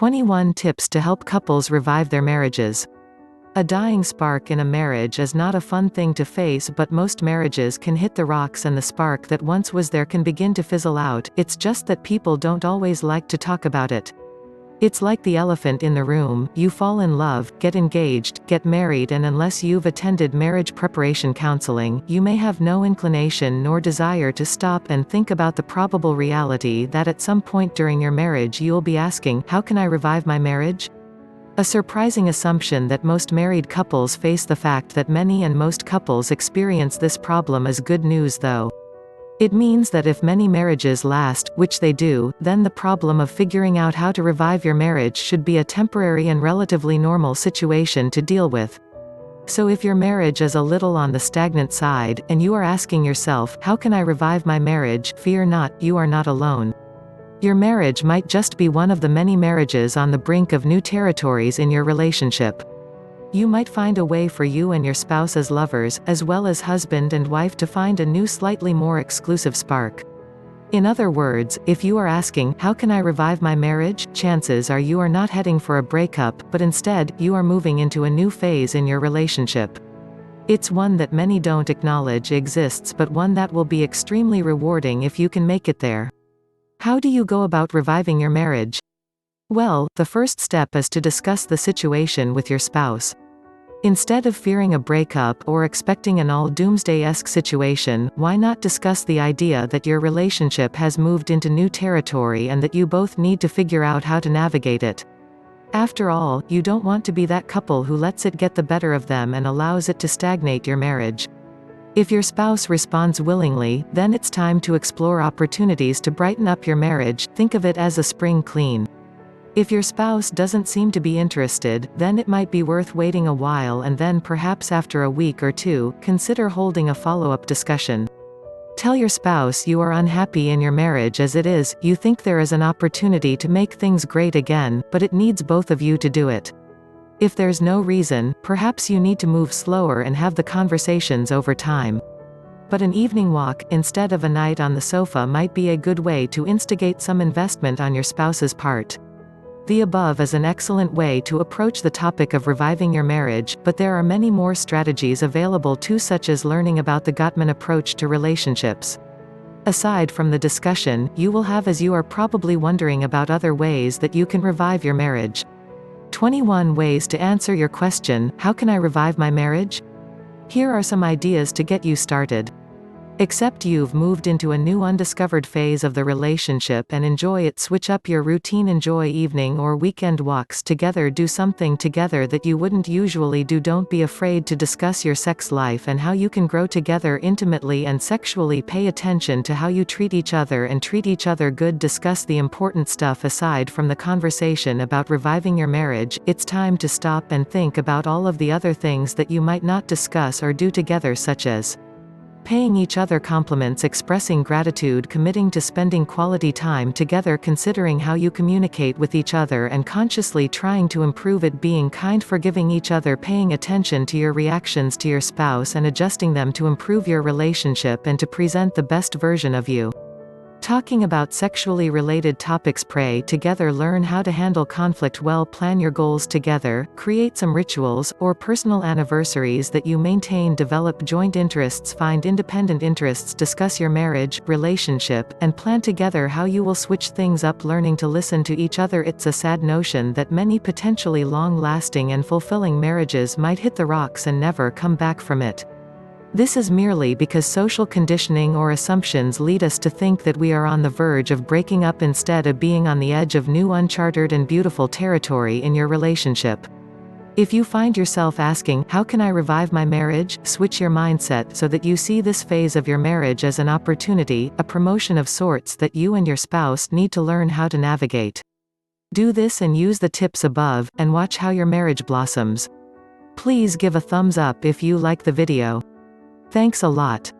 21 Tips to help couples revive their marriages. A dying spark in a marriage is not a fun thing to face, but most marriages can hit the rocks and the spark that once was there can begin to fizzle out. It's just that people don't always like to talk about it. It's like the elephant in the room: you fall in love, get engaged, get married, and unless you've attended marriage preparation counseling, you may have no inclination nor desire to stop and think about the probable reality that at some point during your marriage you'll be asking, how can I revive my marriage? A surprising assumption that most married couples face. The fact that many and most couples experience this problem is good news, though. It means that if many marriages last, which they do, then the problem of figuring out how to revive your marriage should be a temporary and relatively normal situation to deal with. So if your marriage is a little on the stagnant side, and you are asking yourself, how can I revive my marriage? Fear not, you are not alone. Your marriage might just be one of the many marriages on the brink of new territories in your relationship. You might find a way for you and your spouse as lovers, as well as husband and wife, to find a new, slightly more exclusive spark. In other words, if you are asking, how can I revive my marriage? Chances are you are not heading for a breakup, but instead, you are moving into a new phase in your relationship. It's one that many don't acknowledge exists, but one that will be extremely rewarding if you can make it there. How do you go about reviving your marriage? Well, the first step is to discuss the situation with your spouse. Instead of fearing a breakup or expecting an all-doomsday-esque situation, why not discuss the idea that your relationship has moved into new territory and that you both need to figure out how to navigate it? After all, you don't want to be that couple who lets it get the better of them and allows it to stagnate your marriage. If your spouse responds willingly, then it's time to explore opportunities to brighten up your marriage. Think of it as a spring clean. If your spouse doesn't seem to be interested, then it might be worth waiting a while, and then perhaps after a week or two, consider holding a follow-up discussion. Tell your spouse you are unhappy in your marriage as it is, you think there is an opportunity to make things great again, but it needs both of you to do it. If there's no reason, perhaps you need to move slower and have the conversations over time. But an evening walk, instead of a night on the sofa, might be a good way to instigate some investment on your spouse's part. The above is an excellent way to approach the topic of reviving your marriage, but there are many more strategies available too, such as learning about the Gottman Approach to relationships. Aside from the discussion you will have, as you are probably wondering about other ways that you can revive your marriage. 21 ways to answer your question, how can I revive my marriage? Here are some ideas to get you started. Accept you've moved into a new undiscovered phase of the relationship and enjoy it. Switch up your routine. Enjoy evening or weekend walks together. Do something together that you wouldn't usually do. Don't be afraid to discuss your sex life and how you can grow together intimately and sexually. Pay attention to how you treat each other and treat each other good. Discuss the important stuff aside from the conversation about reviving your marriage. It's time to stop and think about all of the other things that you might not discuss or do together, such as paying each other compliments, expressing gratitude, committing to spending quality time together, considering how you communicate with each other and consciously trying to improve it, being kind, forgiving each other, paying attention to your reactions to your spouse and adjusting them to improve your relationship and to present the best version of you. Talking about sexually related topics. Pray together. Learn how to handle conflict well. Plan your goals together. Create some rituals or personal anniversaries that you maintain. Develop joint interests. Find independent interests. Discuss your marriage, relationship, and plan together how you will switch things up. Learning to listen to each other. It's a sad notion that many potentially long-lasting and fulfilling marriages might hit the rocks and never come back from it. This is merely because social conditioning or assumptions lead us to think that we are on the verge of breaking up instead of being on the edge of new, uncharted and beautiful territory in your relationship. If you find yourself asking, how can I revive my marriage? Switch your mindset so that you see this phase of your marriage as an opportunity, a promotion of sorts that you and your spouse need to learn how to navigate. Do this and use the tips above, and watch how your marriage blossoms. Please give a thumbs up if you like the video. Thanks a lot.